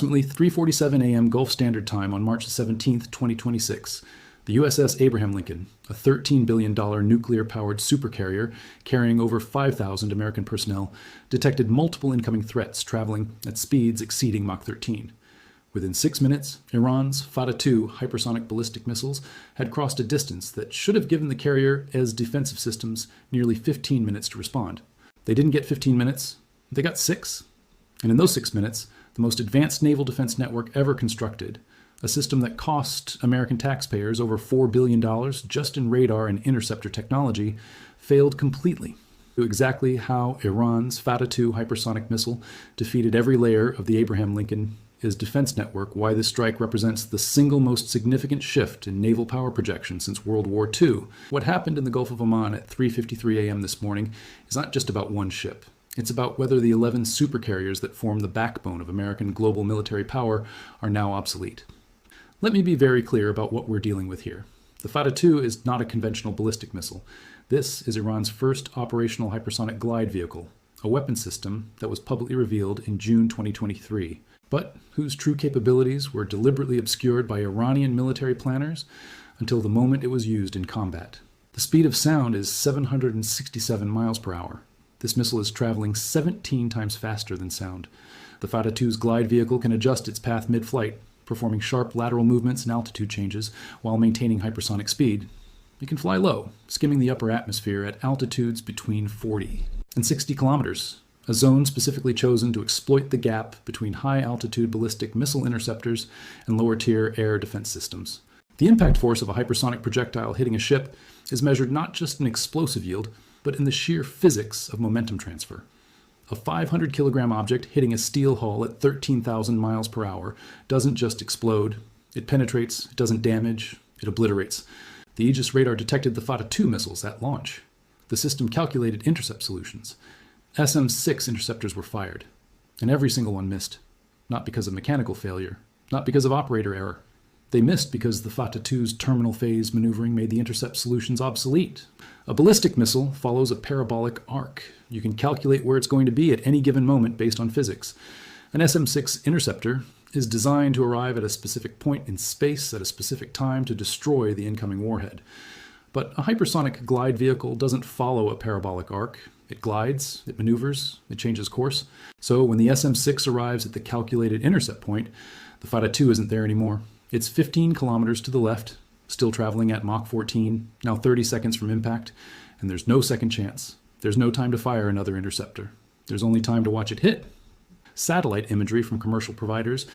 approximately 3:47 a.m. Gulf Standard Time on March 17, 2026, the USS Abraham Lincoln, a $13 billion nuclear-powered supercarrier carrying over 5,000 American personnel, detected multiple incoming threats traveling at speeds exceeding Mach 13. Within 6 minutes, Iran's Fateh-2 hypersonic ballistic missiles had crossed a distance that should have given the carrier's defensive systems nearly 15 minutes to respond. They didn't get 15 minutes, they got 6. And in those 6 minutes, the most advanced naval defense network ever constructed, a system that cost American taxpayers over $4 billion just in radar and interceptor technology, failed completely. Exactly how Iran's Fateh-2 hypersonic missile defeated every layer of the Abraham Lincoln's defense network, why this strike represents the single most significant shift in naval power projection since World War II. What happened in the Gulf of Oman at 3:53 a.m. this morning is not just about one ship. It's about whether the 11 supercarriers that form the backbone of American global military power are now obsolete. Let me be very clear about what we're dealing with here. The Fateh-2 is not a conventional ballistic missile. This is Iran's first operational hypersonic glide vehicle, a weapon system that was publicly revealed in June 2023, but whose true capabilities were deliberately obscured by Iranian military planners until the moment it was used in combat. The speed of sound is 767 miles per hour. This missile is traveling 17 times faster than sound. The Fateh-2's glide vehicle can adjust its path mid-flight, performing sharp lateral movements and altitude changes while maintaining hypersonic speed. It can fly low, skimming the upper atmosphere at altitudes between 40 and 60 kilometers, a zone specifically chosen to exploit the gap between high-altitude ballistic missile interceptors and lower-tier air defense systems. The impact force of a hypersonic projectile hitting a ship is measured not just in explosive yield, but in the sheer physics of momentum transfer. A 500-kilogram object hitting a steel hull at 13,000 miles per hour doesn't just explode. It penetrates, it doesn't damage, it obliterates. The Aegis radar detected the Fateh-2 missiles at launch. The system calculated intercept solutions. SM-6 interceptors were fired, and every single one missed. Not because of mechanical failure, not because of operator error. They missed because the Fateh-2's terminal phase maneuvering made the intercept solutions obsolete. A ballistic missile follows a parabolic arc. You can calculate where it's going to be at any given moment based on physics. An SM-6 interceptor is designed to arrive at a specific point in space at a specific time to destroy the incoming warhead. But a hypersonic glide vehicle doesn't follow a parabolic arc. It glides, it maneuvers, it changes course. So when the SM-6 arrives at the calculated intercept point, the Fateh-2 isn't there anymore. It's 15 kilometers to the left, still traveling at Mach 14, now 30 seconds from impact, and there's no second chance. There's no time to fire another interceptor. There's only time to watch it hit. Satellite imagery from commercial providers